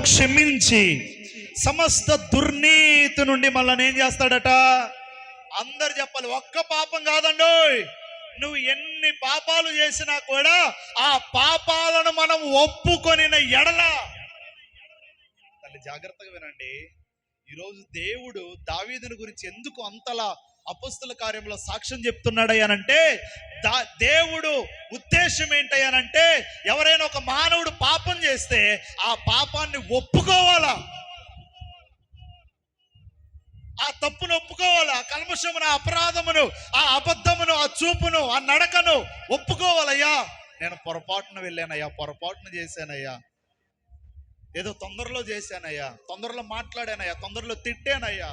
క్షమించి సమస్త దుర్నీతి నుండి మళ్ళీ ఏం చేస్తాడట? అందరు చెప్పాలి, ఒక్క పాపం కాదండి, నువ్వు ఎన్ని పాపాలు చేసినా కూడా ఆ పాపాలను మనం ఒప్పుకొనిన ఎడల. తల్లి జాగ్రత్తగా వినండి, ఈరోజు దేవుడు దావీదుని గురించి ఎందుకు అంతలా అపొస్తలుల కార్యంలో సాక్ష్యం చెప్తున్నాడయ్యానంటే, దేవుడు ఉద్దేశం ఏంటయ్యానంటే, ఎవరైనా ఒక మానవుడు పాపం చేస్తే ఆ పాపాన్ని ఒప్పుకోవాలా, ఆ తప్పును ఒప్పుకోవాలా, ఆ కల్మషమును, ఆ అపరాధమును, ఆ అబద్ధమును, ఆ చూపును, ఆ నడకను ఒప్పుకోవాలయ్యా. నేను పొరపాటున వెళ్ళానయ్యా, పొరపాటున చేశానయ్యా, ఏదో తొందరలో చేశానయ్యా, తొందరలో మాట్లాడానయ్యా, తొందరలో తిట్టానయ్యా,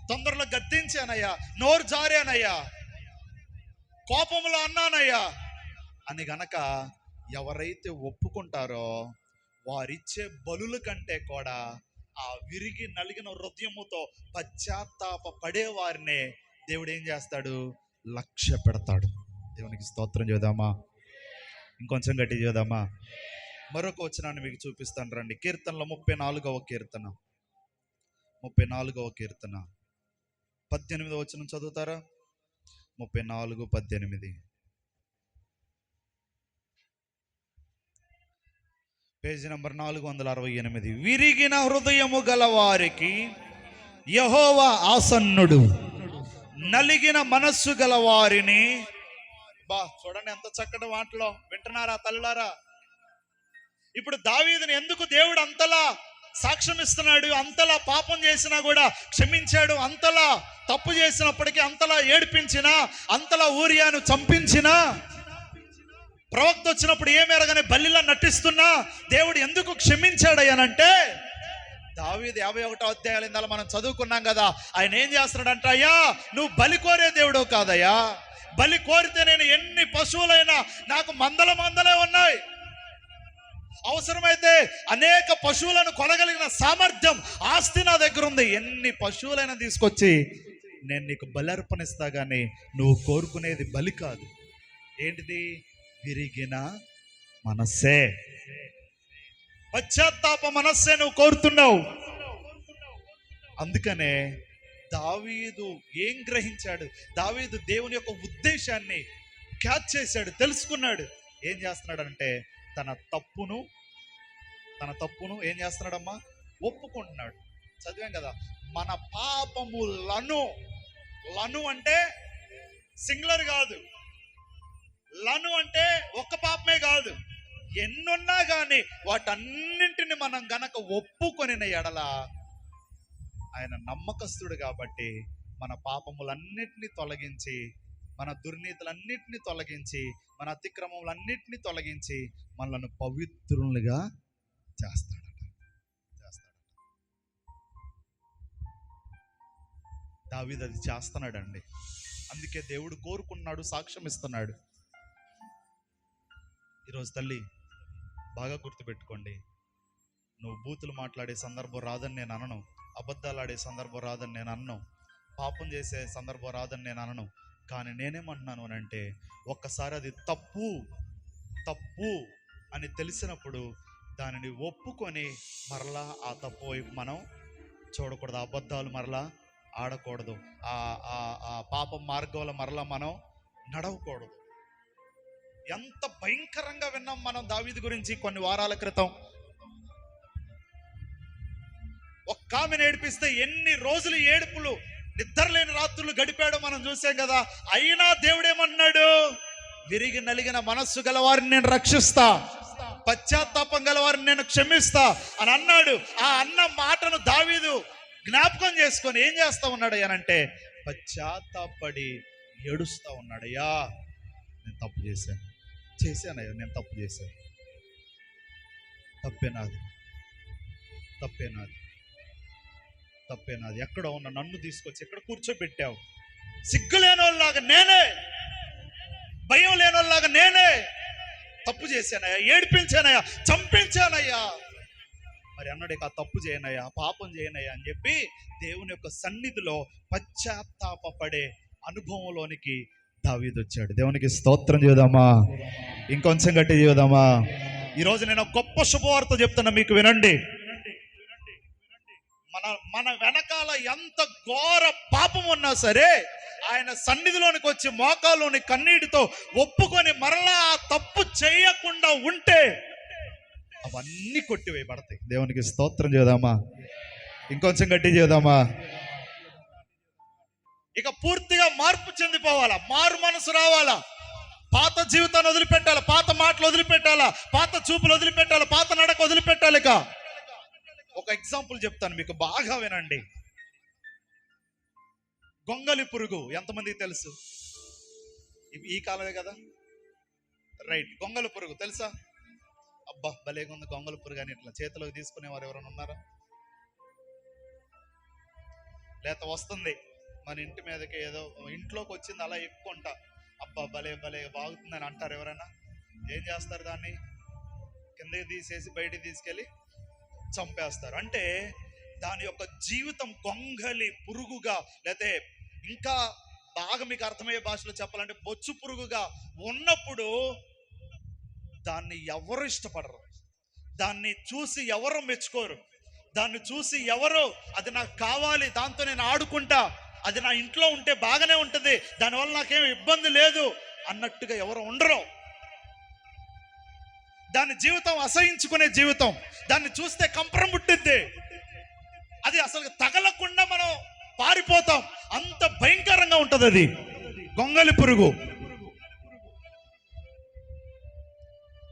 తొందరలో గద్దించానయ్యా, నోరు జారానయ్యా, కోపంలో అన్నానయ్యా అని గనక ఎవరైతే ఒప్పుకుంటారో వారిచ్చే బలుల కంటే కూడా ఆ విరిగి నలిగిన హృదయముతో పశ్చాత్తాప పడేవారినే దేవుడు ఏం చేస్తాడు? లక్ష్య పెడతాడు. దేవునికి స్తోత్రం చేద్దామా? ఇంకొంచెం గట్టి చేద్దామా? మరొక వచనాన్ని మీకు చూపిస్తాను రండి. కీర్తనలో 34వ కీర్తన, 34వ కీర్తన 18వ వచనం చదువుతారా? 34:18, పేజీ నంబర్ 468. విరిగిన హృదయము గల వారికి యెహోవా ఆసన్నుడు, నలిగిన మనస్సు గల వారిని. చూడండి ఎంత చక్కటి మాటలో, వింటున్నారా తల్లులారా? ఇప్పుడు దావీదుని ఎందుకు దేవుడు అంతలా సాక్ష్యం ఇస్తున్నాడు? అంతలా పాపం చేసినా కూడా క్షమించాడు, అంతలా తప్పు చేసినప్పటికీ అంతలా ఏడిపించినా, అంతలా ఊరియాను చంపించినా, ప్రవక్త వచ్చినప్పుడు ఏమేరగానే బల్లిలా నటిస్తున్నా దేవుడు ఎందుకు క్షమించాడయ్యానంటే, దావీదు 51వ అధ్యాయాలు మనం చదువుకున్నాం కదా, ఆయన ఏం చేస్తున్నాడంట? అయ్యా, నువ్వు బలి కోరే దేవుడు కాదయ్యా, బలి కోరితే నేను ఎన్ని పశువులైనా, నాకు మందలే ఉన్నాయి, అవసరమైతే అనేక పశువులను కొనగలిగిన సామర్థ్యం, ఆస్తి నా దగ్గర ఉంది, ఎన్ని పశువులైనా తీసుకొచ్చి నేను నీకు బలి అర్పణిస్తా, కానీ నువ్వు కోరుకునేది బలి కాదు. ఏంటిది? విరిగిన మనస్సే, పశ్చాత్తాప మనస్సే నువ్వు కోరుతున్నావు. అందుకనే దావీదు ఏం గ్రహించాడు? దావీదు దేవుని యొక్క ఉద్దేశాన్ని క్యాచ్ చేశాడు, తెలుసుకున్నాడు. ఏం చేస్తున్నాడంటే తన తప్పును ఏం చేస్తున్నాడమ్మా? ఒప్పుకుంటున్నాడు. చదివాం కదా, మన పాపములను, లను అంటే సింగులర్ కాదు, లను అంటే ఒక్క పాపమే కాదు, ఎన్నున్నా కానీ వాటన్నింటిని మనం గనక ఒప్పుకొనిన ఎడల ఆయన నమ్మకస్తుడు కాబట్టి మన పాపములన్నిటినీ తొలగించి, మన దుర్నీతులన్నిటినీ తొలగించి, మన అతిక్రమములన్నిటినీ తొలగించి మనల్ని పవిత్రులుగా చేస్తాడట. దావీదు అది చేస్తున్నాడండి. అందుకే దేవుడు కోరుకున్నాడు, సాక్ష్యం ఇస్తున్నాడు. ఈరోజు తల్లి బాగా గుర్తుపెట్టుకోండి, నువ్వు బూతులు మాట్లాడే సందర్భం రాదని నేను అనను, అబద్ధాలు ఆడే సందర్భం రాదని నేను అనను, పాపం చేసే సందర్భం రాదని నేను అనను. కానీ నేనేమంటున్నాను అని అంటే, ఒక్కసారి అది తప్పు అని తెలిసినప్పుడు దానిని ఒప్పుకొని మరలా ఆ తప్పు వైపు మనం చూడకూడదు, అబద్ధాలు మరలా ఆడకూడదు, ఆ పాపం మార్గంలో మరలా మనం నడవకూడదు. ఎంత భయంకరంగా విన్నాం మనం దావీదు గురించి కొన్ని వారాల క్రితం. ఒక్క ఆమెను ఏడిపిస్తే ఎన్ని రోజులు ఏడుపులు, నిద్రలేని రాత్రులు గడిపాడో మనం చూసాం కదా. అయినా దేవుడేమన్నాడు? విరిగి నలిగిన మనస్సు గలవారిని నేను రక్షిస్తా, పశ్చాత్తాపం గలవారిని నేను క్షమిస్తా అని అన్నాడు. ఆ అన్న మాటను దావీదు జ్ఞాపకం చేసుకొని ఏం చేస్తా ఉన్నాడు అనంటే, పశ్చాత్తాపడి ఏడుస్తా ఉన్నాడయ్యా, నేను తప్పు చేశానయ్యా, నేను తప్పు చేశాను, తప్పే నాది, ఎక్కడో ఉన్న నన్ను తీసుకొచ్చి ఎక్కడ కూర్చోబెట్టావు, సిగ్గు లేనోళ్ళలాగా నేనే, భయం లేనోళ్ళలాగా నేనే తప్పు చేశానయ్యా, ఏడిపించానయ్యా, చంపించానయ్యా, మరి అన్నాడు ఇక తప్పు చేయనయ్యా, పాపం చేయనయ్యా అని చెప్పి దేవుని యొక్క సన్నిధిలో పశ్చాత్తాపపడే అనుభవంలోనికి దావీదు వచ్చాడు. దేవునికి స్తోత్రం చేద్దామా? ఇంకొంచెం గట్టి చేద్దామా? ఈరోజు నేను ఒక గొప్ప శుభవార్త చెప్తున్నా, మీకు వినండి. మన మన వెనకాల ఎంత ఘోర పాపం ఉన్నా సరే, ఆయన సన్నిధిలోనికి వచ్చి మోకాల్లోని కన్నీటితో ఒప్పుకొని మరలా ఆ తప్పు చేయకుండా ఉంటే అవన్నీ కొట్టివేయబడతాయి. దేవునికి స్తోత్రం చేద్దామా? ఇంకొంచెం గట్టి చేద్దామా? ఇక పూర్తిగా మార్పు చెందిపోవాలా, మారు మనసు రావాలా, పాత జీవితాన్ని వదిలిపెట్టాలా, పాత మాటలు వదిలిపెట్టాలా, పాత చూపులు వదిలిపెట్టాలా, పాత నడక వదిలిపెట్టాలి. ఇక ఒక ఎగ్జాంపుల్ చెప్తాను, మీకు బాగా వినండి. గొంగలి పురుగు ఎంతమందికి తెలుసు? ఈ కాలమే కదా, రైట్. గొంగలి పురుగు తెలుసా? అబ్బా భలేగా ఉంది గొంగలి పురుగు అని ఇట్లా చేతిలోకి తీసుకునేవారు ఎవరైనా ఉన్నారా? లేత వస్తుంది మన ఇంటి మీదకి, ఏదో ఇంట్లోకి వచ్చింది అలా ఎక్కుంటా, అబ్బా భలే భలే బాగుతుందని అంటారు ఎవరైనా. ఏం చేస్తారు? దాన్ని కిందకి తీసేసి బయటికి తీసుకెళ్ళి చంపేస్తారు. అంటే దాని యొక్క జీవితం గొంగలి పురుగుగా, లేకపోతే ఇంకా బాగా మీకు అర్థమయ్యే భాషలో చెప్పాలంటే బొచ్చు పురుగుగా ఉన్నప్పుడు దాన్ని ఎవరు ఇష్టపడరు, దాన్ని చూసి ఎవరు మెచ్చుకోరు, దాన్ని చూసి ఎవరు అది నాకు కావాలి, దాంతో నేను ఆడుకుంటా, అది నా ఇంట్లో ఉంటే బాగానే ఉంటుంది, దానివల్ల నాకేం ఇబ్బంది లేదు అన్నట్టుగా ఎవరు ఉండరు. దాని జీవితం అసహించుకునే జీవితం, దాన్ని చూస్తే కంపరం పుట్టిద్ది, అది అసలు తగలకుండా మనం పారిపోతాం, అంత భయంకరంగా ఉంటుంది అది గొంగలి పురుగు.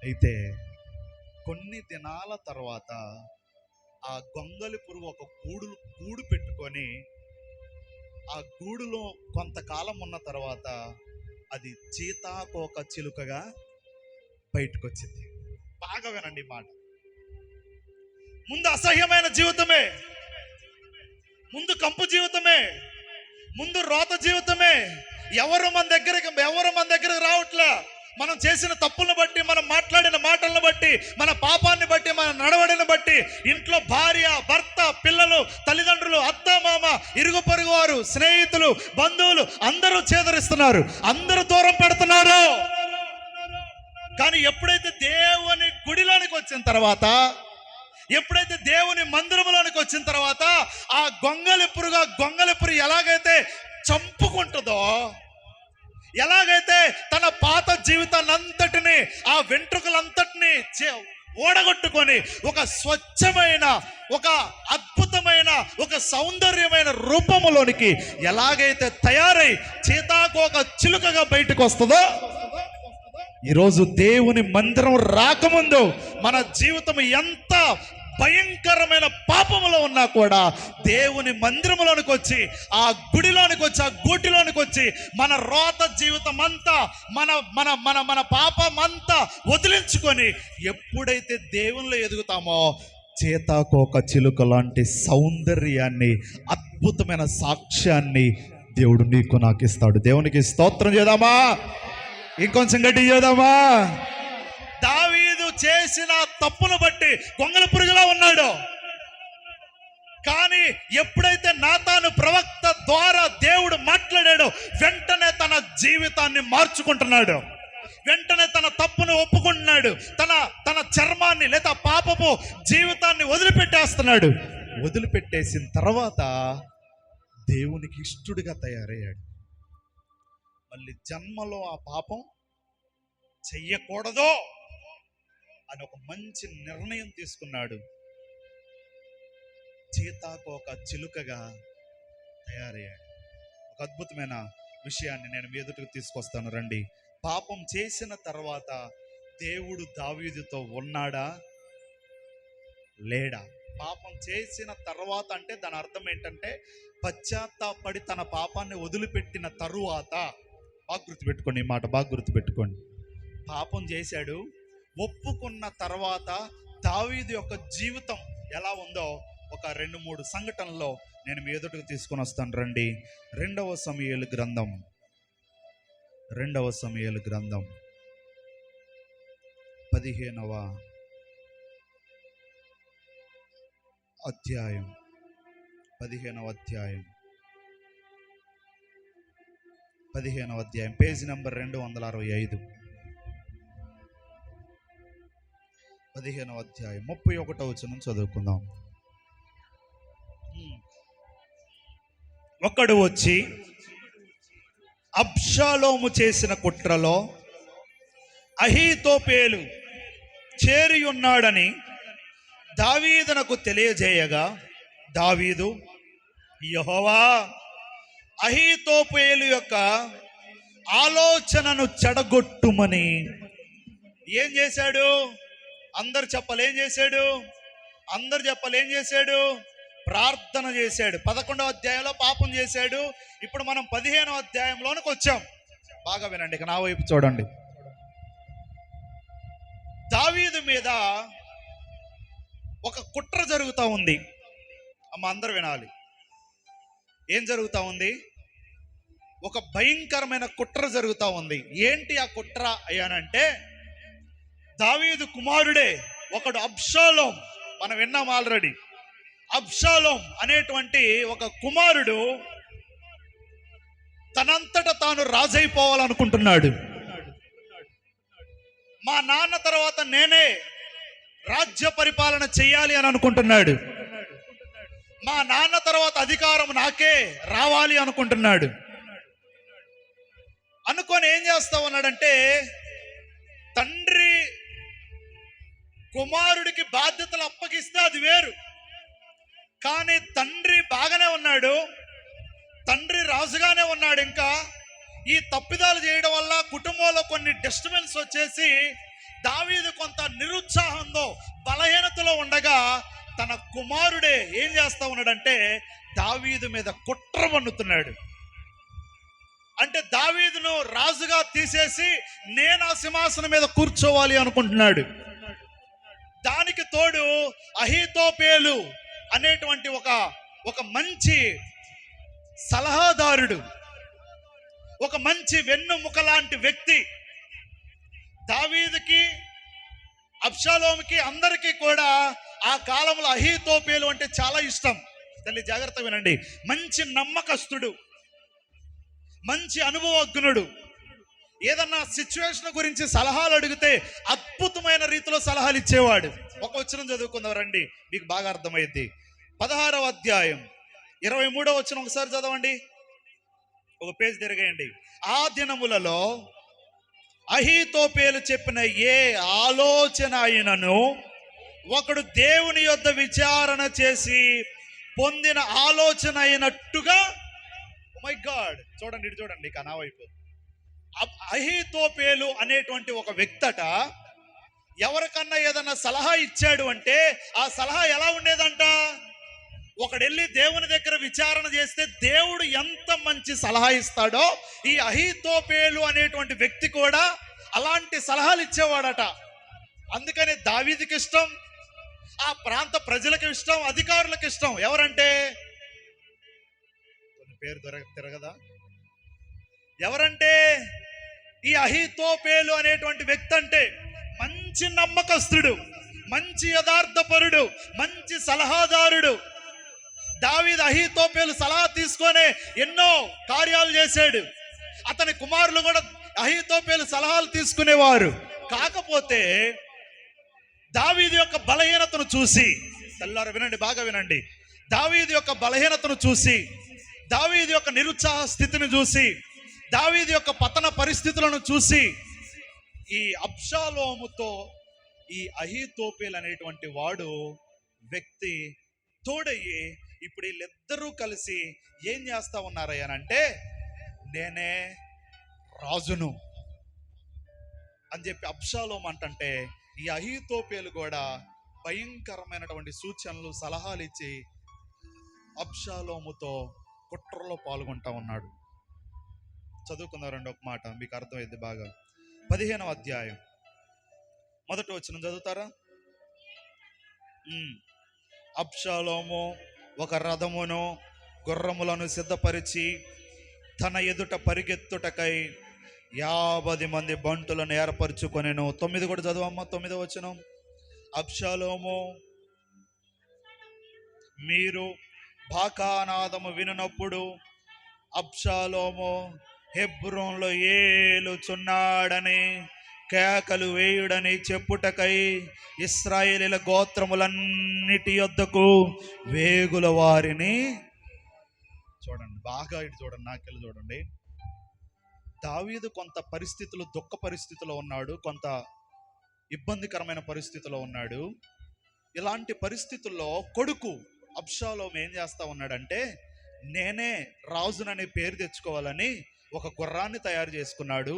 అయితే కొన్ని దినాల తర్వాత ఆ గొంగలి పురుగు ఒక గూడు పెట్టుకొని, ఆ గూడులో కొంతకాలం ఉన్న తర్వాత అది చీతాకోక చిలుకగా బయటకు వచ్చింది. బాగా వినండి మాట. ముందు అసహ్యమైన జీవితమే, ముందు కంపు జీవితమే, ముందు రోత జీవితమే. ఎవరు మన దగ్గరికి రావట్లే. మనం చేసిన తప్పులను బట్టి, మనం మాట్లాడిన మాటలను బట్టి, మన పాపాన్ని బట్టి, మన నడవడిని బట్టి ఇంట్లో భార్య, భర్త, పిల్లలు, తల్లిదండ్రులు, అత్త, మామ, ఇరుగు పొరుగు వారు, స్నేహితులు, బంధువులు అందరూ చేదరిస్తున్నారు, అందరూ దూరం పెడుతున్నారు. కానీ ఎప్పుడైతే దేవుని గుడిలోనికి వచ్చిన తర్వాత, ఎప్పుడైతే దేవుని మందిరంలోనికి వచ్చిన తర్వాత ఆ గొంగలి పురుగు ఎలాగైతే చంపుకుంటుందో, ఎలాగైతే తన పాత జీవితాన్ని అంతటిని, ఆ వెంట్రుకలంతటిని ఓడగొట్టుకొని ఒక స్వచ్ఛమైన, ఒక అద్భుతమైన, ఒక సౌందర్యమైన రూపములోనికి ఎలాగైతే తయారై చీతాకోక చిలుకగా బయటకు వస్తుందో, ఈరోజు దేవుని మందిరం రాకముందు మన జీవితం ఎంత భయంకరమైన పాపములో ఉన్నా కూడా దేవుని మందిరంలోనికి వచ్చి, ఆ గుడిలోనికి వచ్చి, ఆ గూటిలోనికి వచ్చి మన రోత జీవితం అంతా, మన మన మన మన పాపం అంతా వదిలించుకొని ఎప్పుడైతే దేవునిలో ఎదుగుతామో, చీతాకోక చిలుక లాంటి సౌందర్యాన్ని, అద్భుతమైన సాక్ష్యాన్ని దేవుడు నీకు నాకు ఇస్తాడు. దేవునికి స్తోత్రం చేద్దామా? ఇంకొంచెం గట్టి చేద్దామా? దావీదు చేసిన తప్పును బట్టి గొంగలి పురుగులా ఉన్నాడు. కానీ ఎప్పుడైతే నాతాను ప్రవక్త ద్వారా దేవుడు మాట్లాడాడో, వెంటనే తన జీవితాన్ని మార్చుకుంటున్నాడు, వెంటనే తన తప్పును ఒప్పుకుంటున్నాడు, తన చర్మాన్ని లేదా పాపపు జీవితాన్ని వదిలిపెట్టేస్తున్నాడు. వదిలిపెట్టేసిన తర్వాత దేవునికి ఇష్టడుగా తయారయ్యాడు. మళ్ళీ జన్మలో ఆ పాపం చెయ్యకూడదు అని ఒక మంచి నిర్ణయం తీసుకున్నాడు. చీతాకోక చిలుకగా తయారయ్యాడు. ఒక అద్భుతమైన విషయాన్ని నేను మీ ఎదుటికి తీసుకొస్తాను, రండి. పాపం చేసిన తర్వాత దేవుడు దావీదుతో ఉన్నాడా లేడా? పాపం చేసిన తర్వాత అంటే దాని అర్థం ఏంటంటే, పశ్చాత్తాపడి తన పాపాన్ని వదిలిపెట్టిన తరువాత, బాగా గుర్తుపెట్టుకోండి ఈ మాట, బాగా గుర్తుపెట్టుకోండి. పాపం చేశాడు, ఒప్పుకున్న తర్వాత దావీదు యొక్క జీవితం ఎలా ఉందో ఒక 2-3 సంఘటనలో నేను మీ ఎదుటికి తీసుకొని వస్తాను, రండి. 2వ సమూయేలు గ్రంథం 15వ అధ్యాయం 15వ అధ్యాయం పేజీ నంబర్ 265. 15వ అధ్యాయం 31వ వచనం చదువుకుందాం. ఒకడు వచ్చి అబ్షాలోము చేసిన కుట్రలో అహీతోపేలు చేరి ఉన్నాడని దావీదునకు తెలియజేయగా, దావీదు, యెహోవా అహీతోపేలు యొక్క ఆలోచనను చెడగొట్టుమని ఏం చేశాడు? అందరు చెప్పాలి, ఏం చేశాడు? అందరు చెప్పాలి, ఏం చేశాడు? ప్రార్థన చేశాడు. 11వ అధ్యాయంలో పాపం చేశాడు. ఇప్పుడు మనం 15వ అధ్యాయంలోనికి వచ్చాం. బాగా వినండి, ఇక నా వైపు చూడండి. దావీదు మీద ఒక కుట్ర జరుగుతూ ఉంది. అమ్మ అందరు వినాలి, ఏం జరుగుతూ ఉంది? ఒక భయంకరమైన కుట్ర జరుగుతూ ఉంది. ఏంటి ఆ కుట్ర అయ్యానంటే, దావీదు కుమారుడే ఒకడు అబ్షాలోం, మనం విన్నాం ఆల్రెడీ. అబ్షాలోం అనేటువంటి ఒక కుమారుడు తనంతట తాను రాజైపోవాలనుకుంటున్నాడు. మా నాన్న తర్వాత నేనే రాజ్య పరిపాలన చెయ్యాలి అని అనుకుంటున్నాడు. మా నాన్న తర్వాత అధికారం నాకే రావాలి అనుకుంటున్నాడు. అనుకొని ఏం చేస్తా ఉన్నాడంటే, తండ్రి కుమారుడికి బాధ్యతలు అప్పగిస్తే అది వేరు, కానీ తండ్రి బాగానే ఉన్నాడు, తండ్రి రాజుగానే ఉన్నాడు. ఇంకా ఈ తప్పిదాలు చేయడం వల్ల కుటుంబంలో కొన్ని డిస్టర్బెన్స్ వచ్చేసి దావీదు కొంత నిరుత్సాహంలో బలహీనతలో ఉండగా తన కుమారుడే ఏం చేస్తా ఉన్నాడంటే దావీదు మీద కుట్ర పన్నుతున్నాడు. అంటే దావీదును రాజుగా తీసేసి నేను ఆ సింహాసనం మీద కూర్చోవాలి అనుకుంటున్నాడు. దానికి తోడు అహీతోపేలు అనేటువంటి ఒక మంచి సలహాదారుడు, ఒక మంచి వెన్నుముక లాంటి వ్యక్తి. దావీదుకి, అబ్షాలోముకి, అందరికీ కూడా ఆ కాలంలో అహీతోపేలు అంటే చాలా ఇష్టం. తల్లి జాగ్రత్త వినండి, మంచి నమ్మకస్తుడు, మంచి అనుభవజ్ఞుడు. ఏదన్నా సిచ్యువేషన్ గురించి సలహాలు అడిగితే అద్భుతమైన రీతిలో సలహాలు ఇచ్చేవాడు. ఒక వచనం చదువుకుందాం రండి, మీకు బాగా అర్థమైంది. 16వ అధ్యాయం 23వ వచనం ఒకసారి చదవండి, ఒక పేజ్ తిరగేయండి. ఆ దినములలో అహీతోపేలు చెప్పిన ఏ ఆలోచన అయినను ఒకడు దేవుని యొద్ద విచారణ చేసి పొందిన ఆలోచన అయినట్టుగా, మై గాడ్, చూడండి, ఇటు చూడండి, ఇక నా వైపు. అహీతోపేలు అనేటువంటి ఒక వ్యక్తట ఎవరికన్నా ఏదన్నా సలహా ఇచ్చాడు అంటే ఆ సలహా ఎలా ఉండేదంట? ఒకడెళ్ళి దేవుని దగ్గర విచారణ చేస్తే దేవుడు ఎంత మంచి సలహా ఇస్తాడో ఈ అహీతోపేలు అనేటువంటి వ్యక్తి కూడా అలాంటి సలహాలు ఇచ్చేవాడట. అందుకని దావీదుకి ఇష్టం, ఆ ప్రాంత ప్రజలకు ఇష్టం, అధికారులకు ఇష్టం. ఎవరంటే, పేరు తిరగదా, ఎవరంటే ఈ అహీతోపేలు అనేటువంటి వ్యక్తి అంటే మంచి నమ్మకస్తుడు, మంచి యథార్థపరుడు, మంచి సలహాదారుడు. దావీదు అహీతోపేలు సలహా తీసుకొని ఎన్నో కార్యాలు చేశాడు. అతని కుమారులు కూడా అహీతోపేలు సలహాలు తీసుకునేవారు. కాకపోతే దావీదు యొక్క బలహీనతను చూసి, తెల్లారు వినండి, బాగా వినండి, దావీదు యొక్క బలహీనతను చూసి, దావీదు యొక్క నిరుత్సాహ స్థితిని చూసి, దావీదు యొక్క పతన పరిస్థితులను చూసి ఈ అబ్షాలోముతో ఈ అహీతోపేలు అనేటువంటి వాడు వ్యక్తి తోడయ్యి ఇప్పుడు వీళ్ళిద్దరూ కలిసి ఏం చేస్తా ఉన్నారయ్యానంటే, నేనే రాజును అని చెప్పి అబ్షాలోము అంటంటే ఈ అహీతోపేలు కూడా భయంకరమైనటువంటి సూచనలు, సలహాలు ఇచ్చి అబ్షాలోముతో కుట్రలో పాల్గొంటా ఉన్నాడు. చదువుకుందారండి ఒక మాట, మీకు అర్థమైంది బాగా. 15వ అధ్యాయం 1వ వచనం చదువుతారా? అబ్షాలోము ఒక రథమును గుర్రములను సిద్ధపరిచి తన ఎదుట పరిగెత్తుటకై 50 మంది బంటులను ఏర్పరచుకొనెను. 9 కూడా చదువమ్మ, 9వ వచనం. అబ్షాలోము మీరు బాకానాదము వినునప్పుడు అబ్షాలోము హెబ్రోన్లో ఏలుచున్నాడని కేకలు వేయుడని చెప్పుటకై ఇశ్రాయేలీల గోత్రములన్నిటి యొద్దకు వేగుల వారిని. చూడండి బాగా, ఇటు చూడండి, నాకెళ్ళి చూడండి. దావీదు కొంత పరిస్థితులు, దుఃఖ పరిస్థితిలో ఉన్నాడు, కొంత ఇబ్బందికరమైన పరిస్థితిలో ఉన్నాడు. ఇలాంటి పరిస్థితుల్లో కొడుకు అబ్షాలోం ఏం చేస్తా ఉన్నాడంటే, నేనే రాజుననే పేరు తెచ్చుకోవాలని ఒక గుర్రాన్ని తయారు చేసుకున్నాడు,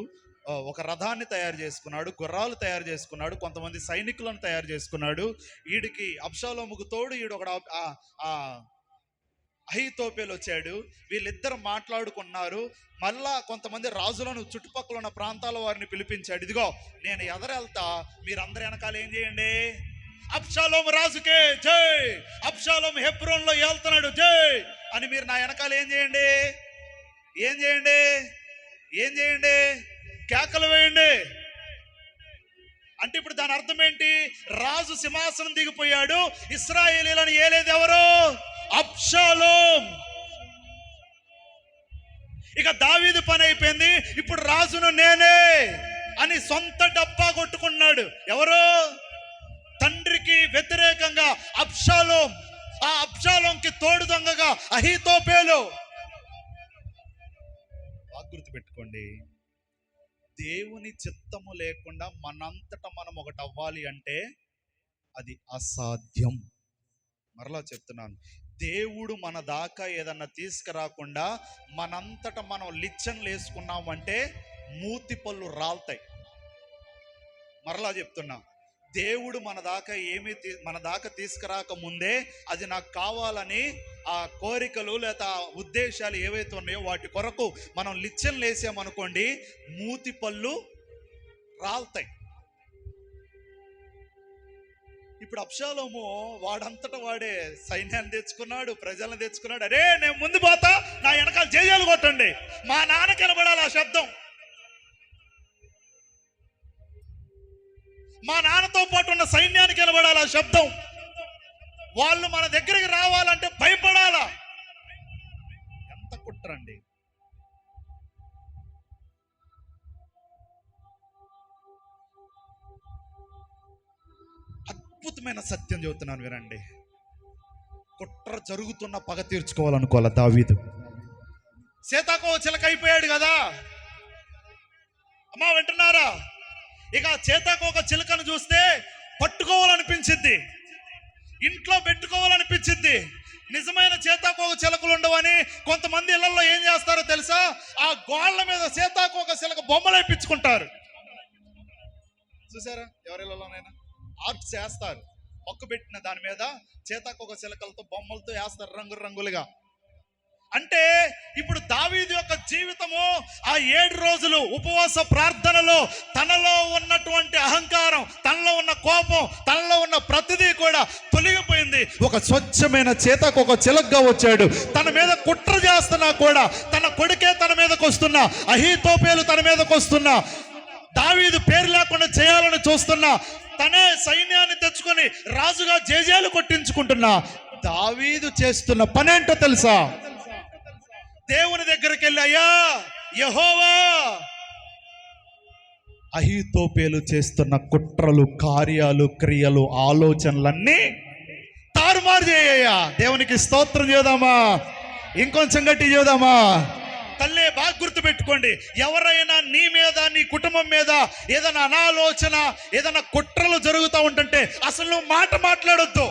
ఒక రథాన్ని తయారు చేసుకున్నాడు, గుర్రాలు తయారు చేసుకున్నాడు, కొంతమంది సైనికులను తయారు చేసుకున్నాడు. వీడికి అబ్షాలోముకు తోడు ఈడు ఒక అహీతోపెలు వచ్చాడు. వీళ్ళిద్దరు మాట్లాడుకున్నారు. మళ్ళా కొంతమంది రాజులను, చుట్టుపక్కల ఉన్న ప్రాంతాల వారిని పిలిపించాడు. ఇదిగో నేను ఎదరెళ్తా, మీరందరూ వెనకాల ఏం చేయండి, అబ్షాలోము రాజుకే జై, అబ్షాలోము హెబ్రోన్లో ఏళ్తున్నాడు జై అని మీరు నా వెనకాల ఏం చేయండి, ఏం చేయండి, ఏం చేయండి, కేకలు వేయండి. అంటే ఇప్పుడు దాని అర్థం ఏంటి? రాజు సింహాసనం దిగిపోయాడు, ఇశ్రాయేలీలను ఏలేది ఎవరు? అబ్షాలోం. ఇక దావీదు పని అయిపోయింది. ఇప్పుడు రాజును నేనే అని సొంత డబ్బా కొట్టుకున్నాడు. ఎవరు? తండ్రికి వ్యతిరేకంగా అబ్షాలోం. ఆ అబ్షాలోంకి తోడు దొంగగా అహీతోపెలు. గుర్తు పెట్టుకోండి, దేవుని చిత్తము లేకుండా మనంతట మనం ఒకటి అవ్వాలి అంటే అది అసాధ్యం. మరలా చెప్తున్నాను, దేవుడు మన దాకా ఏదన్నా తీసుకురాకుండా మనంతట మనం లిచ్చన్లు వేసుకున్నామంటే మూతి పళ్ళు రాలుతాయి. మరలా చెప్తున్నా, దేవుడు మన దాకా తీసుకురాక ముందే అది నాకు కావాలని ఆ కోరికలు లేదా ఉద్దేశాలు ఏవైతే ఉన్నాయో వాటి కొరకు మనం లిచ్చన్లు వేసామనుకోండి, మూతి పళ్ళు రాలుతాయి. ఇప్పుడు అబ్షాలోము వాడంతటా వాడే సైన్యాన్ని తెచ్చుకున్నాడు, ప్రజలను తెచ్చుకున్నాడు. అరే నేను ముందు పోతా, నా వెనకాల జేజాలు కొట్టండి, మా నాన్నకి వినబడాలి ఆ శబ్దం, మా నాన్నతో పాటు ఉన్న సైన్యానికి వినబడాలి ఆ శబ్దం, వాళ్ళు మన దగ్గరికి రావాలంటే భయపడాలా. ఎంత కుట్రండి. అద్భుతమైన సత్యం చెబుతున్నాను వినండి. కుట్ర జరుగుతున్న పగ తీర్చుకోవాలనుకోవాలి దావీదు. సీతాకో చిలక అయిపోయాడు కదా అమ్మా, వింటున్నారా? ఇక సీతాకోక చిలకను చూస్తే పట్టుకోవాలనిపించింది, ఇంట్లో పెట్టుకోవాలనిపించింది. నిజమైన సీతాకోక చిలకలు ఉండవని కొంతమంది ఇళ్లలో ఏం చేస్తారో తెలుసా? ఆ గోళ్ల మీద సీతాకోక చిలక బొమ్మలు వేయించుకుంటారు. చూసారా? ఎవరిళ్లలోనైనా ఆర్ట్స్ వేస్తారు, మొక్క పెట్టిన దాని మీద సీతాకోక చిలకలతో బొమ్మలతో వేస్తారు రంగులుగా. అంటే ఇప్పుడు దావీదు యొక్క జీవితము ఆ 7 రోజులు ఉపవాస ప్రార్థనలో తనలో ఉన్నటువంటి అహంకారం, తనలో ఉన్న కోపం, తనలో ఉన్న ప్రతిదీ కూడా తొలగిపోయింది. ఒక స్వచ్ఛమైన సీతాకోక చిలకగా వచ్చాడు. తన మీద కుట్ర చేస్తున్నా కూడా, తన కొడుకే తన మీదకి వస్తున్నా, అహీతోపెలు తన మీదకి వస్తున్నా, దావీదు పేరు లేకుండా చేయాలని చూస్తున్నా, తనే సైన్యాన్ని తెచ్చుకొని రాజుగా జేజేలు కొట్టించుకుంటున్నా, దావీదు చేస్తున్న పనేంటో తెలుసా? దేవుని దగ్గరికి వెళ్ళి, అయ్యా యెహోవా, అహీతోపెలు చేస్తున్న కుట్రలు, కార్యాలు, క్రియలు, ఆలోచనలన్నీ తారుమారు చేయ్యా. దేవునికి స్తోత్రం చేద్దామా? ఇంకొంచెం గట్టి చేద్దామా? తల్లే బాగా గుర్తు పెట్టుకోండి, ఎవరైనా నీ మీద, నీ కుటుంబం మీద ఏదైనా అనాలోచన, ఏదైనా కుట్రలు జరుగుతూ ఉంటుంటే అసలు నువ్వు మాట మాట్లాడొద్దు,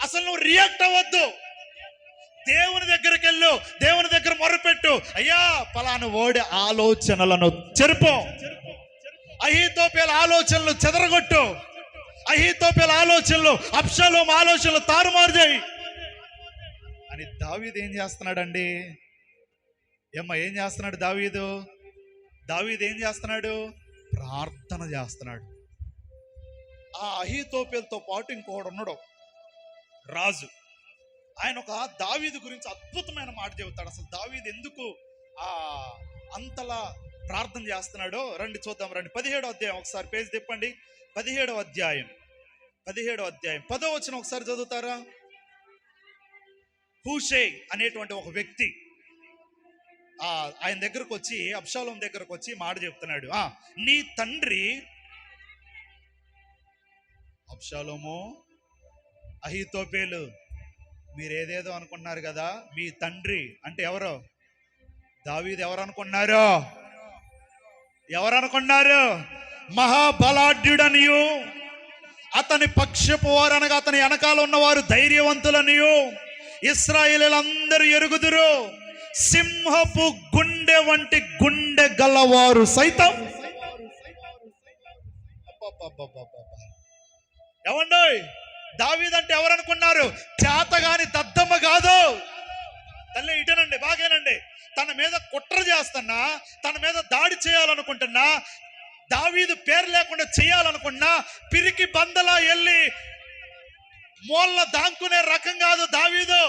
అసలు నువ్వు రియాక్ట్ అవ్వద్దు. దేవుని దగ్గరికి వెళ్ళు, దేవుని దగ్గర మొరపెట్టు, అయ్యా పలానా ఓడి ఆలోచనలను చెరుపు, అహీతోపెలు ఆలోచనలు చెదరగొట్టు, అహీతోపెలు ఆలోచనలు, అబ్షాలోము ఆలోచనలు తారుమారు చేయి అని దావీదు ఏం చేస్తున్నాడండి? ఏం చేస్తున్నాడు దావీదు? దావీదు ఏం చేస్తున్నాడు? ప్రార్థన చేస్తున్నాడు. ఆ అహీతోపెలుతో పాటు ఇంకొకడు ఉన్నాడు రాజు. ఆయన ఒక దావీదు గురించి అద్భుతమైన మాట చెబుతాడు. అసలు దావీదు ఎందుకు అంతలా ప్రార్థన చేస్తున్నాడో రండి చూద్దాం. రండి 17వ అధ్యాయం ఒకసారి పేజ్ తిప్పండి. 17వ అధ్యాయం 10వ వచనం ఒకసారి చదువుతారా? హూషై అనేటువంటి ఒక వ్యక్తి, ఆయన దగ్గరకు వచ్చి, అబ్షాలోం దగ్గరకు వచ్చి మాట చెప్తున్నాడు. నీ తండ్రి అబ్షాలోము, అహీతోపేలు, మీరు ఏదేదో అనుకున్నారు కదా, మీ తండ్రి అంటే ఎవరు? దావీదు. ఎవరు అనుకున్నారు? మహాబలాఢ్యుడనియు, అతని పక్షపు వారు అనగా అతని వెనకాల ఉన్నవారు ధైర్యవంతులనియు ఇశ్రాయేలీయులందరూ ఎరుగుదురు. సింహపు గుండె వంటి గుండె గలవారు సైతం. ఏమండో, దావీదు అంటే ఎవరనుకున్నారు? చేతగాని దద్దమ్మ కాదు. తల్లి ఇటనండి, బాగేనండి. తన మీద కుట్ర చేస్తున్నా, తన మీద దాడి చేయాలనుకుంటున్నా, దావీదు పేరు లేకుండా చేయాలనుకున్నా, పిరికి బందలా వెళ్ళి మూల దాంకునే రకం కాదు దావీదు.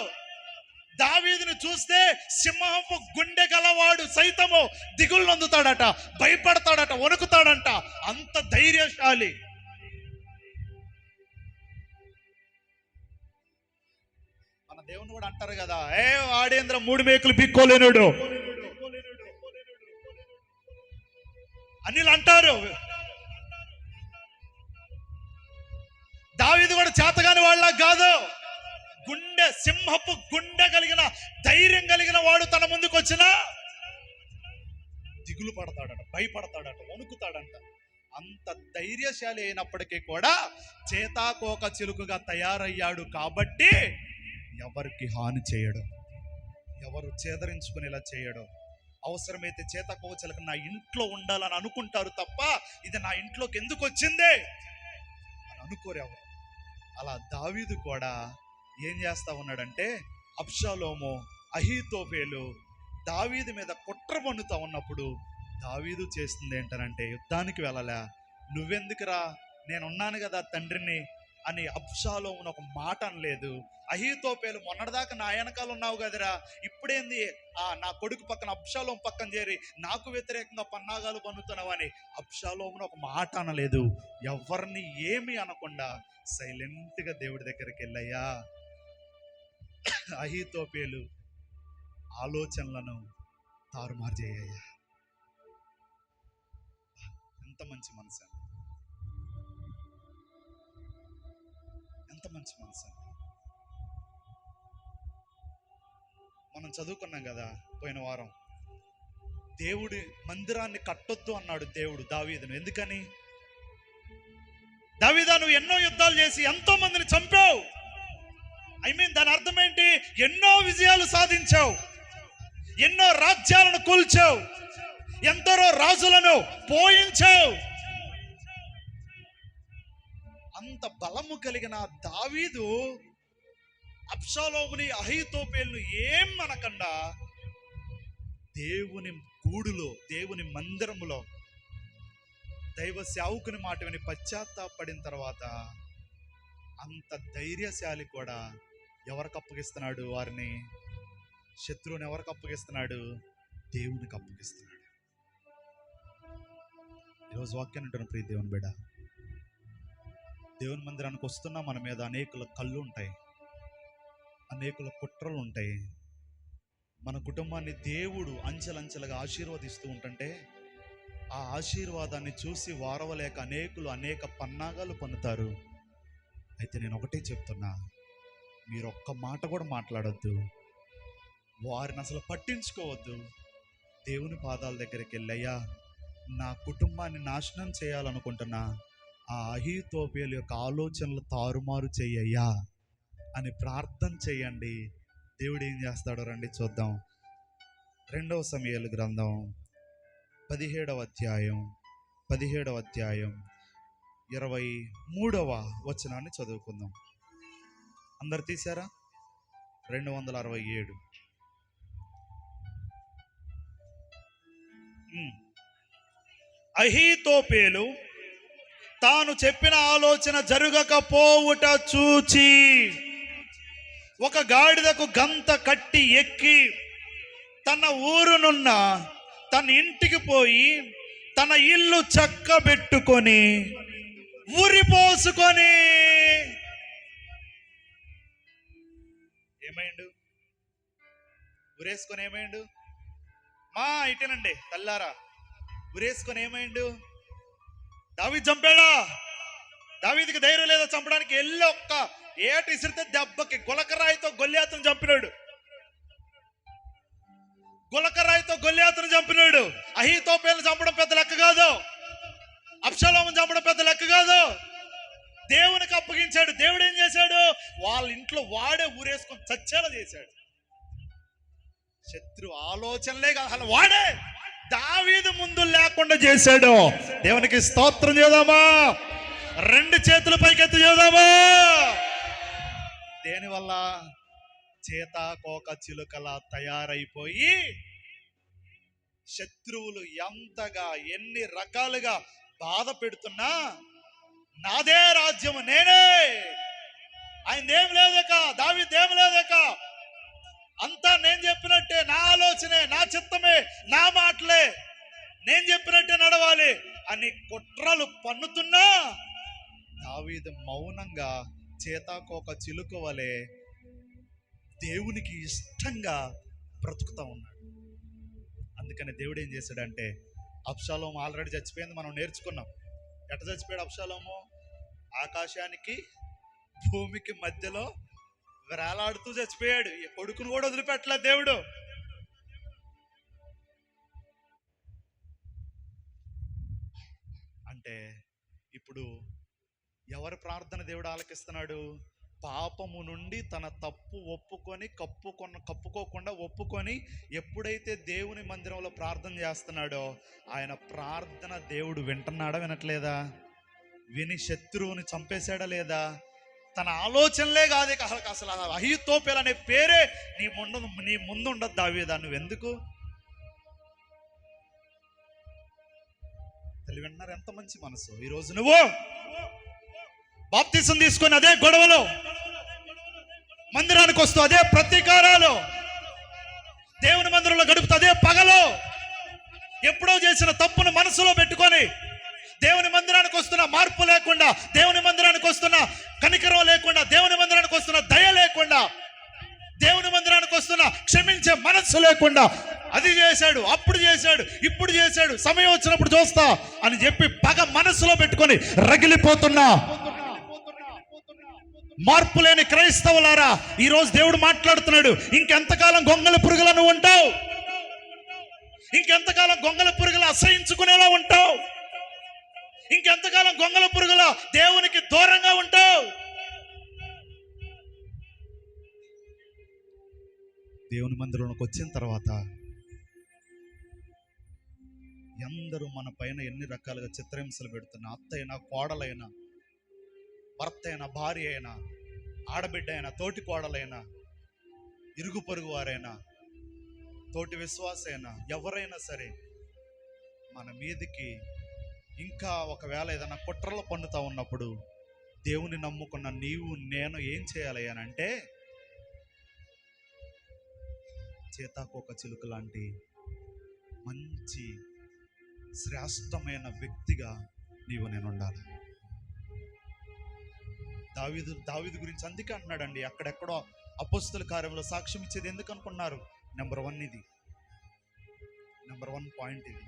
దావీదుని చూస్తే సింహపు గుండె గలవాడు సైతము దిగులు నొందుతాడట, భయపడతాడట, వణుకుతాడంట. అంత ధైర్యశాలి. మన దేవుని కూడా అంటారు కదా, ఆడేంద్ర 3 మేకులు పిక్కోలేనుడు అనిల్ అంటారు. దావీదు కూడా చేతగాని వాళ్ళ కాదు. గుండె, సింహపు గుండె కలిగిన, ధైర్యం కలిగిన వాడు తన ముందుకు వచ్చినా దిగులు పడతాడట, భయపడతాడట, వణుకుతాడంట. అంత ధైర్యశాలి అయినప్పటికీ కూడా చేతాకోక చిలుకగా తయారయ్యాడు. కాబట్టి ఎవరికి హాని చేయడు, ఎవరు చేదరించుకునేలా చేయడు. అవసరమైతే చేతాకోక చిలుక నా ఇంట్లో ఉండాలని అనుకుంటారు తప్ప ఇది నా ఇంట్లోకి ఎందుకు వచ్చిందే అని అనుకోరు ఎవరు. అలా దావీదు కూడా ఏం చేస్తా ఉన్నాడంటే, అబ్షాలోము, అహీతోపేలు దావీదు మీద కుట్ర పన్నుతా ఉన్నప్పుడు దావీదు చేస్తుంది ఏంటనంటే, యుద్ధానికి వెళ్ళలే, నువ్వెందుకురా, నేనున్నాను కదా తండ్రిని అని అబ్షాలోమును ఒక మాట అనలేదు. అహీతోపేలు, మొన్నటిదాకా నా వెనకాల ఉన్నావు కదరా, ఇప్పుడేంది నా కొడుకు పక్కన అబ్షాలోము పక్కన చేరి నాకు వ్యతిరేకంగా పన్నాగాలు పన్నుతున్నావు అని అబ్షాలోమును ఒక మాట అనలేదు. ఎవరిని ఏమి అనకుండా సైలెంట్గా దేవుడి దగ్గరికి వెళ్ళయ్యా, అహీతోపేలు ఆలోచనలను తారుమారు చేయ్యా. ఎంత మంచి మనసు, ఎంత మంచి మనసు. మనం చదువుకున్నాం కదా పోయిన వారం, దేవుడి మందిరాన్ని కట్టొద్దు అన్నాడు దేవుడు దావీదును. ఎందుకని? దావీదా, నువ్వు ఎన్నో యుద్ధాలు చేసి ఎంతో మందిని చంపావు. దాని అర్థం ఏంటి? ఎన్నో విజయాలు సాధించావు, ఎన్నో రాజ్యాలను కూల్చావు, ఎందరో రాజులను పోయించావు. అంత బలము కలిగిన దావీదు అబ్షాలోముని, అహీతోపేలును ఏం అనకుండా దేవుని గూడులో, దేవుని మందిరములో దైవ సేవకుని మాట విని పశ్చాత్తాపడిన తర్వాత అంత ధైర్యశాలి కూడా ఎవరికి అప్పగిస్తున్నాడు? వారిని, శత్రువుని ఎవరికి అప్పగిస్తున్నాడు? దేవునికి అప్పగిస్తున్నాడు. ఈరోజు వాక్యాన్ని అంటున్న ప్రియ దేవుని బిడ్డ, దేవుని మందిరానికి వస్తున్నా మన మీద అనేకుల కళ్ళు ఉంటాయి, అనేకుల కుట్రలు ఉంటాయి. మన కుటుంబాన్ని దేవుడు అంచెలంచెలుగా ఆశీర్వదిస్తూ ఉంటుంటే ఆ ఆశీర్వాదాన్ని చూసి వారవలేక అనేకులు అనేక పన్నాగాలు పన్నుతారు. అయితే నేను ఒకటే చెప్తున్నా, మీరు ఒక్క మాట కూడా మాట్లాడొద్దు, వారిని అసలు పట్టించుకోవద్దు. దేవుని పాదాల దగ్గరికి వెళ్ళయ్యా, నా కుటుంబాన్ని నాశనం చేయాలనుకుంటున్నా ఆ అహీతోపేలు యొక్క ఆలోచనలు తారుమారు చెయ్యయ్యా అని ప్రార్థన చేయండి. దేవుడు ఏం చేస్తాడో రండి చూద్దాం. 2 సమూయేలు గ్రంథం 17వ అధ్యాయం 23వ వచనాన్ని చదువుకుందాం. అందరు తీశారా? 267. అహీతోపేలు తాను చెప్పిన ఆలోచన జరగకపోవుట చూచి ఒక గాడిదకు గంత కట్టి ఎక్కి తన ఊరునున్న తన ఇంటికి పోయి తన ఇల్లు చక్కబెట్టుకొని ఉరిపోసుకొని ఏమైండు? ఉరేసుకొని ఏమైండు? ఇటేనండి తల్లారా. ఉరేసుకొని ఏమైండు? దావీదు చంపాడా? దావీదుకి ధైర్యం లేదా చంపడానికి? వెళ్ళి ఒక్క ఏటు ఇసిరితే దెబ్బకి గులకరాయితో గొల్లియాతును చంపినాడు. గులకరాయితో గొల్లియాతును చంపినాడు. అహీతోపెలును చంపడం పెద్ద లెక్క కాదు. అబ్షాలోమును చంపడం పెద్ద లెక్క కాదు. దేవునికి అప్పగించాడు. దేవుడు ఏం చేశాడు? వాళ్ళ ఇంట్లో వాడే ఊరేసుకొని చచ్చేలా చేశాడు. శత్రు ఆలోచనలే కాదు, వాడే దావీదు ముందు లేకుండా చేశాడు. దేవునికి స్తోత్రం చేద్దామా? రెండు చేతుల పైకెత్తి చేద్దామా? దేనివల్ల? చేతాకోక చిలుకలా తయారైపోయి శత్రువులు ఎంతగా ఎన్ని రకాలుగా బాధ పెడుతున్నా, నాదే రాజ్యము, నేనే, ఆయనదేం లేదక, దావీదేం లేదక, అంతా నేను చెప్పినట్టే, నా ఆలోచనే, నా చిత్తమే, నా మాటలే, నేను చెప్పినట్టే నడవాలి అని కుట్రలు పన్నుతున్నా దావీదు మౌనంగా చేతాకోక చిలుక వలె దేవునికి ఇష్టంగా బ్రతుకుతా ఉన్నాడు. అందుకని దేవుడు ఏం చేశాడంటే, అబ్షాలోము ఆల్రెడీ చచ్చిపోయింది, మనం నేర్చుకున్నాం. ఎట్ట చచ్చిపోయాడు అబ్షాలోము? ఆకాశానికి భూమికి మధ్యలో వేలాడుతూ చచ్చిపోయాడు. ఈ కొడుకును కూడా వదిలిపెట్టలేదు దేవుడు. అంటే ఇప్పుడు ఎవరి ప్రార్థన దేవుడు ఆలకిస్తున్నాడు? పాపము నుండి తన తప్పు ఒప్పుకొని కప్పుకోకుండా ఒప్పుకొని ఎప్పుడైతే దేవుని మందిరంలో ప్రార్థన చేస్తున్నాడో ఆయన ప్రార్థన దేవుడు వింటున్నాడా వినట్లేదా? విని శత్రువుని చంపేశాడా లేదా? తన ఆలోచనలే కాదు, అసలు అహీతోపెలు అనే పేరే నీ ముందు ఉండదు దావీదా. నువ్వెందుకు? తెలివిన్నారు ఎంత మంచి మనసు. ఈరోజు నువ్వు బాప్తిసం తీసుకొని అదే గొడవలో, మందిరానికి వస్తూ అదే ప్రతీకారాలు, దేవుని మందిరంలో గడుపుతూ అదే పగలో, ఎప్పుడో చేసిన తప్పును మనసులో పెట్టుకొని దేవుని మందిరానికి వస్తున్న మార్పు లేకుండా, దేవుని మందిరానికి వస్తున్న కనికరం లేకుండా, దేవుని మందిరానికి వస్తున్న దయ లేకుండా, దేవుని మందిరానికి వస్తున్న క్షమించే మనస్సు లేకుండా, అది చేశాడు, అప్పుడు చేశాడు, ఇప్పుడు చేశాడు, సమయం వచ్చినప్పుడు చూస్తా అని చెప్పి పగ మనసులో పెట్టుకొని రగిలిపోతున్నా మార్పు లేని క్రైస్తవులారా, ఈరోజు దేవుడు మాట్లాడుతున్నాడు. ఇంకెంతకాలం గొంగళ పురుగులా నువ్వు ఉంటావు? ఇంకెంతకాలం గొంగళ పురుగులు అసహించుకునేలా ఉంటావు? ఇంకెంతకాలం గొంగళ పురుగులా దేవునికి దూరంగా ఉంటావు? దేవుని మందిరంలోకి వచ్చిన తర్వాత అందరూ మన పైన ఎన్ని రకాలుగా చిత్రహింసలు పెడుతున్నా, అత్త అయినా, కోడలైనా, భర్త అయినా, భార్య అయినా, ఆడబిడ్డ అయినా, తోటి కోడలైనా, ఇరుగు పొరుగు వారైనా, తోటి విశ్వాస అయినా, ఎవరైనా సరే మన మీదికి ఇంకా ఒకవేళ ఏదైనా కుట్రలు పన్నుతా ఉన్నప్పుడు దేవుని నమ్ముకున్న నీవు నేను ఏం చేయాలి అని అంటే, చేతాకోక చిలుక లాంటి మంచి శ్రేష్టమైన వ్యక్తిగా నీవు నేను ఉండాలి. దావీదు గురించి అందుకే అన్నాడండి, అక్కడెక్కడో అపోస్తల కార్యంలో సాక్ష్యం ఇచ్చేది ఎందుకు అనుకున్నారు? నెంబర్ 1 ఇది, నెంబర్ 1 పాయింట్ ఇది.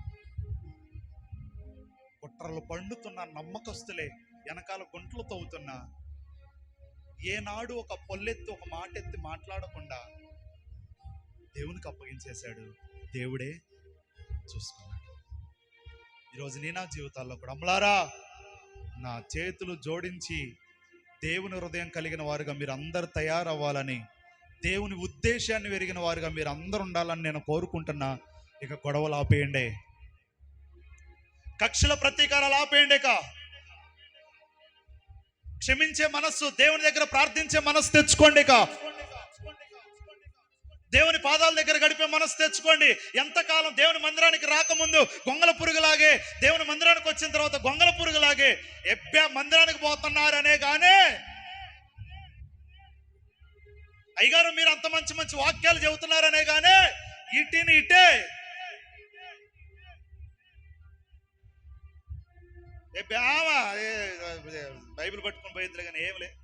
కుట్రలు పండుతున్న నమ్మకస్తులే వెనకాల గుంటలు తవ్వుతున్నా ఏనాడు ఒక పొల్లెత్తి ఒక మాట ఎత్తి మాట్లాడకుండా దేవునికి అప్పగించేశాడు. దేవుడే చూసుకున్నాడు. ఈరోజు నా జీవితాల్లో కూడా అమ్మలారా, నా చేతులు జోడించి దేవుని హృదయం కలిగిన వారుగా మీరు అందరు తయారవ్వాలని, దేవుని ఉద్దేశాన్ని ఎరిగిన వారుగా మీరు అందరు ఉండాలని నేను కోరుకుంటున్నా. ఇక గొడవలు ఆపేయండి, కక్షల ప్రతీకారాలు ఆపేయండి, ఇక క్షమించే మనస్సు, దేవుని దగ్గర ప్రార్థించే మనస్సు తెచ్చుకోండి, ఇక దేవుని పాదాల దగ్గర గడిపే మనసు తెచ్చుకోండి. ఎంతకాలం దేవుని మందిరానికి రాకముందు గొంగల పురుగులాగే, దేవుని మందిరానికి వచ్చిన తర్వాత గొంగల పురుగులాగే మందిరానికి పోతున్నారనే గానే, అయ్యగారు మీరు అంత మంచి మంచి వాక్యాలు చెబుతున్నారనే గానే ఇటీని ఇటే బైబిల్ పట్టుకొని పోయింది కానీ ఏం లేదు,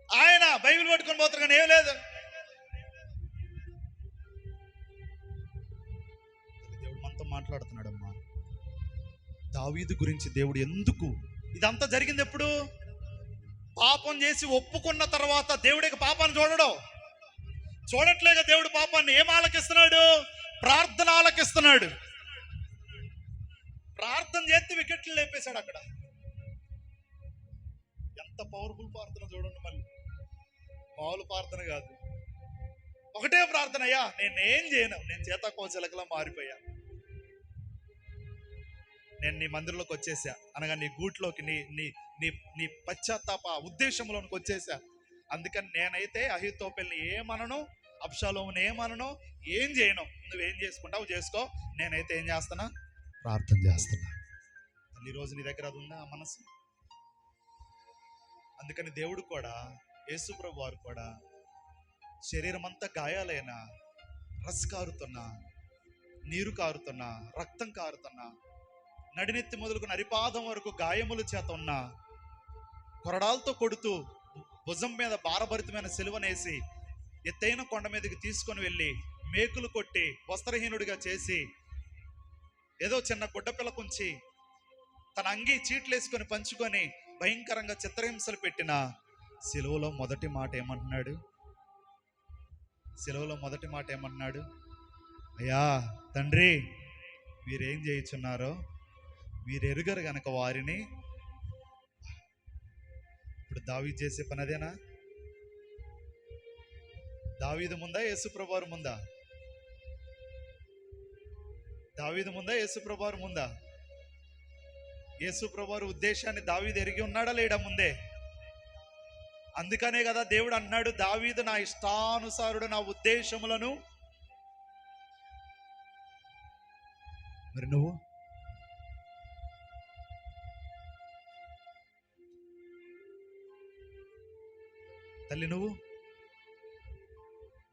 ఆయన బైబిల్ పట్టుకొని పోతారు కానీ ఏం లేదు. దావీదు గురించి దేవుడు ఎందుకు ఇదంతా జరిగింది? ఎప్పుడు? పాపం చేసి ఒప్పుకున్న తర్వాత దేవుడికి పాపాన్ని చూడట్లేగా. దేవుడు పాపాన్ని ఏం ఆలకిస్తున్నాడు? ప్రార్థన ఆలకిస్తున్నాడు. ప్రార్థన చేస్తే వికెట్లు లేపేశాడు అక్కడ. ఎంత పవర్ఫుల్ ప్రార్థన చూడండి. మళ్ళీ మామూలు ప్రార్థన కాదు, ఒకటే ప్రార్థన. అయ్యా నేనేం చేయను, నేను చేతకోచలకలా మారిపోయా, నేను నీ మందిరంలోకి వచ్చేసా అనగా నీ గూట్లోకి, నీ నీ నీ నీ పశ్చాత్తాప ఉద్దేశంలోనికి వచ్చేసా. అందుకని నేనైతే అహీతోపెల్ని ఏమనను, అబ్షాలోముని ఏమనను, ఏం చేయను. నువ్వేం చేసుకుంటావు చేసుకో, నేనైతే ఏం చేస్తున్నా? ప్రార్థన చేస్తున్నా. ఈరోజు నీ దగ్గర అది ఉందా, ఆ మనసు? అందుకని దేవుడు కూడా, యేసు ప్రభు వారు కూడా శరీరం అంతా గాయాలైనా, రస్ కారుతున్నా, నీరు కారుతున్నా, రక్తం కారుతున్నా, నడినెత్తి మొదలుకున్న అరిపాదం వరకు గాయముల చేత ఉన్న, కొరడాలతో కొడుతూ భుజం మీద భారభరితమైన సిలువనేసి ఎత్తైన కొండ మీదకి తీసుకొని వెళ్ళి మేకులు కొట్టి వస్త్రహీనుడిగా చేసి ఏదో చిన్న గుడ్డపిల్ల కుంచి తన అంగి చీట్లేసుకొని పంచుకొని భయంకరంగా చిత్రహింసలు పెట్టిన సిలువలో మొదటి మాట ఏమంటున్నాడు? సిలువలో మొదటి మాట ఏమంటున్నాడు? అయ్యా తండ్రి, మీరేం చేయుచున్నారో మీరు ఎరుగరు గనక వారిని. ఇప్పుడు దావీదు చేసే పని అదేనా? దావీదు ముందా, యేసుప్రభు వారు ముందా? దావీదు ముందా, యేసుప్రభు వారు ముందా? యేసుప్రభు వారి ఉద్దేశాన్ని దావీదు ఎరిగి ఉన్నాడా లేడా ముందే? అందుకనే కదా దేవుడు అన్నాడు, దావీదు నా ఇష్టానుసారుడు, నా ఉద్దేశములను. మరి నువ్వు తల్లి, నువ్వు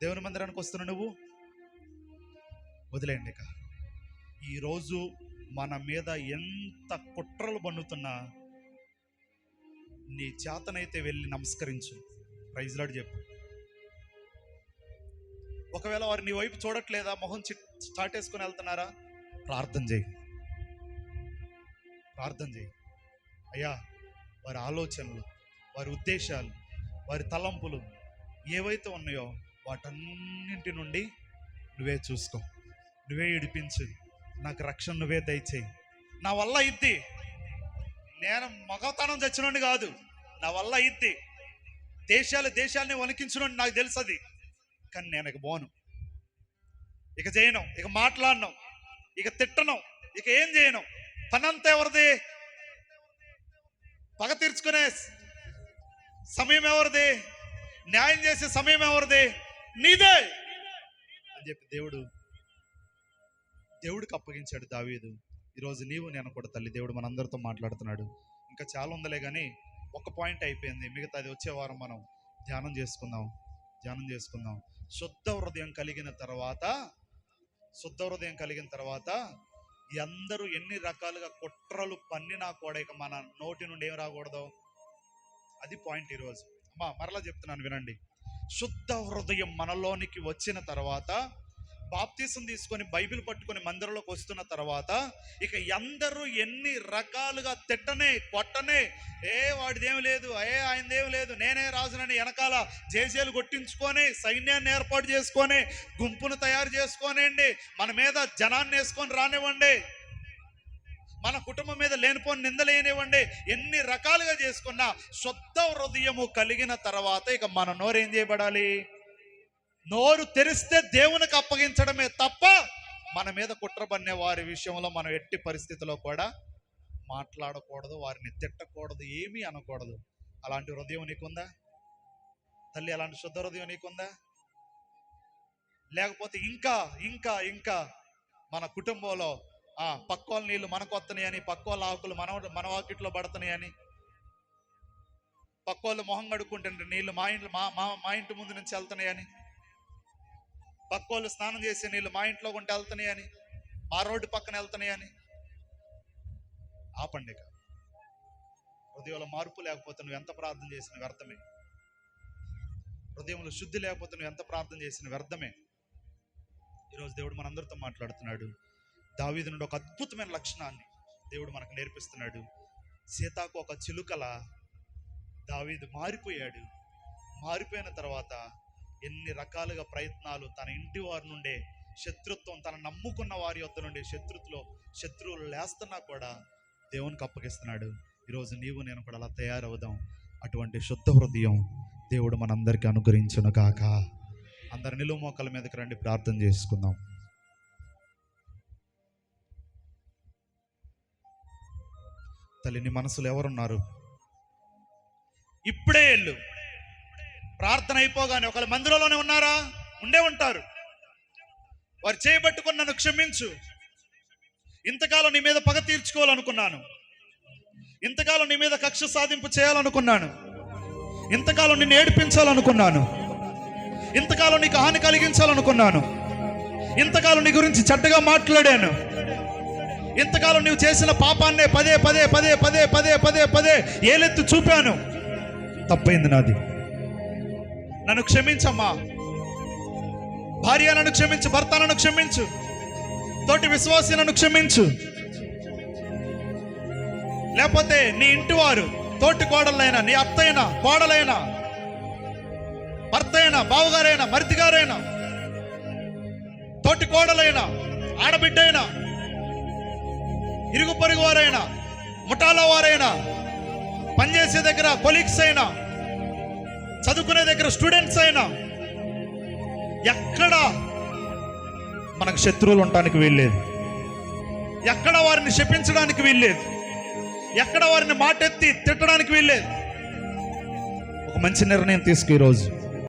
దేవుని మందిరానికి వస్తున్న నువ్వు వదిలేయండి. ఇక ఈరోజు మన మీద ఎంత కుట్రలు బన్నుతున్నా నీ చేతనైతే వెళ్ళి నమస్కరించు, ప్రైజ్ లార్డ్ చెప్పు. ఒకవేళ వారు నీ వైపు చూడట్లేదా, మొహం చాటేసుకొని వెళ్తున్నారా, ప్రార్థన చేయి. ప్రార్థన చేయి. అయ్యా వారి ఆలోచనలు, వారి ఉద్దేశాలు, వారి తలంపులు ఏవైతే ఉన్నాయో వాటన్నింటి నుండి నువ్వే చూసుకో, నువ్వే ఇడిపించు. నాకు రక్షణ నువ్వే దయచేయి. నా వల్ల ఇద్ది, నేను మగతనం చచ్చినోండి కాదు, నా వల్ల ఇద్ది. దేశాల్ని వణికించినోండి నాకు తెలుసు అది. కానీ నేను ఇక పోను, ఇక చేయను, ఇక మాట్లాడను, ఇక తిట్టను, ఇక ఏం చేయను. పనంతా ఎవరిది? పగ తీర్చుకునే సమయం ఎవరిది? న్యాయం చేసే సమయం ఎవరిది? నీదే అని చెప్పి దేవుడికి అప్పగించాడు దావీదు. ఈరోజు నీవు నేను కూడా తల్లి, దేవుడు మనందరితో మాట్లాడుతున్నాడు. ఇంకా చాలా ఉందలే కానీ ఒక పాయింట్ అయిపోయింది, మిగతాది వచ్చే వారం మనం ధ్యానం చేసుకుందాం. శుద్ధ హృదయం కలిగిన తర్వాత అందరూ ఎన్ని రకాలుగా కుట్రలు పన్నినా కూడా ఇక మన నోటి నుండి ఏం రాకూడదు. అది పాయింట్ ఈరోజు. అమ్మా మరలా చెప్తున్నాను వినండి. శుద్ధ హృదయం మనలోనికి వచ్చిన తర్వాత, బాప్తీసం తీసుకొని బైబిల్ పట్టుకొని మందిరంలోకి వస్తున్న తర్వాత ఇక అందరూ ఎన్ని రకాలుగా తిట్టనే కొట్టనే, వాడిదేం లేదు, ఆయనదేం లేదు, నేనే రాజునని వెనకాల జేజేలు కొట్టించుకొని, సైన్యాన్ని ఏర్పాటు చేసుకొని, గుంపును తయారు చేసుకోనండి, మన మీద జనాన్ని వేసుకొని రానివ్వండి, మన కుటుంబం మీద లేనిపోని నిందలేనివ్వండి, ఎన్ని రకాలుగా చేసుకున్నా శుద్ధ హృదయము కలిగిన తర్వాత ఇక మన నోరు ఏం చేయబడాలి? నోరు తెరిస్తే దేవునికి అప్పగించడమే తప్ప మన మీద కుట్రబన్నే వారి విషయంలో మనం ఎట్టి పరిస్థితిలో కూడా మాట్లాడకూడదు, వారిని తిట్టకూడదు, ఏమీ అనకూడదు. అలాంటి హృదయం నీకుందా తల్లి? అలాంటి శుద్ధ హృదయం నీకుందా? లేకపోతే ఇంకా ఇంకా ఇంకా మన కుటుంబంలో పక్కోళ్ళ నీళ్ళు మనకు వస్తున్నాయి అని, పక్కోళ్ళ ఆకులు మన వాకిట్లో పడుతున్నాయి అని, పక్కోళ్ళు మొహం కడుక్కుంటుంటే నీళ్ళు మా ఇంటి ముందు నుంచి వెళ్తున్నాయని, పక్కోళ్ళు స్నానం చేసే నీళ్ళు మా ఇంట్లో కొంటే వెళ్తున్నాయని, మా రోడ్డు పక్కన వెళ్తున్నాయని. ఆ పండుగ హృదయంలో మార్పు లేకపోతే నువ్వు ఎంత ప్రార్థన చేసిన వ్యర్థమే. హృదయంలో శుద్ధి లేకపోతే నువ్వు ఎంత ప్రార్థన చేసిన వ్యర్థమే. ఈరోజు దేవుడు మనందరితో మాట్లాడుతున్నాడు. దావీదు నుండి ఒక అద్భుతమైన లక్షణాన్ని దేవుడు మనకు నేర్పిస్తున్నాడు. సీతాకు ఒక చిలుకల దావీదు మారిపోయాడు. మారిపోయిన తర్వాత ఎన్ని రకాలుగా ప్రయత్నాలు, తన ఇంటి వారి నుండే శత్రుత్వం, తన నమ్ముకున్న వారి యొద్ద నుండి శత్రువులు లేస్తున్నా కూడా దేవునికి అప్పగిస్తున్నాడు. ఈరోజు నీవు నేను కూడా అలా తయారవుదాం. అటువంటి శుద్ధ హృదయం దేవుడు మనందరికీ అనుగ్రహించును కాక. అందరి నిలువు మోకాల మీదకి రండి, ప్రార్థన చేసుకుందాం. తల్లి, నీ మనసులో ఎవరున్నారు? ఇప్పుడే వెళ్ళు. ప్రార్థన అయిపోగానే ఒకళ్ళ మందిరంలోనే ఉన్నారా? ఉండే ఉంటారు. వారు చేయబట్టుకుని నన్ను క్షమించు, ఇంతకాలం నీ మీద పగ తీర్చుకోవాలనుకున్నాను, ఇంతకాలం నీ మీద కక్ష సాధింపు చేయాలనుకున్నాను, ఇంతకాలం నిన్ను ఏడిపించాలనుకున్నాను, ఇంతకాలం నీకు హాని కలిగించాలనుకున్నాను, ఇంతకాలం నీ గురించి చెడ్డగా మాట్లాడాను, ఇంతకాలం నీవు చేసిన పాపాన్నే పదే పదే పదే పదే పదే పదే పదే ఏలెత్తి చూపాను. తప్పైంది నాది, నన్ను క్షమించమ్మా. భార్య నన్ను క్షమించు, భర్త నన్ను క్షమించు, తోటి విశ్వాసి నన్ను క్షమించు. లేకపోతే నీ ఇంటి వారు, తోటి కోడలైనా, నీ అత్తైనా, కోడలైనా, భర్త అయినా, బావగారైనా, మరిదిగారైనా, తోటి కోడలైనా, ఆడబిడ్డైనా, ఇరుగు పొరుగు వారైనా, ముఠాలో వారైనా, పనిచేసే దగ్గర కొలీగ్స్ అయినా, చదువుకునే దగ్గర స్టూడెంట్స్ అయినా, ఎక్కడ మనకు శత్రువులు ఉండటానికి వీల్లేదు, ఎక్కడ వారిని శపించడానికి వీల్లేదు, ఎక్కడ వారిని మాటెత్తి తిట్టడానికి వీల్లేదు. ఒక మంచి నిర్ణయం తీసుకు ఈరోజు.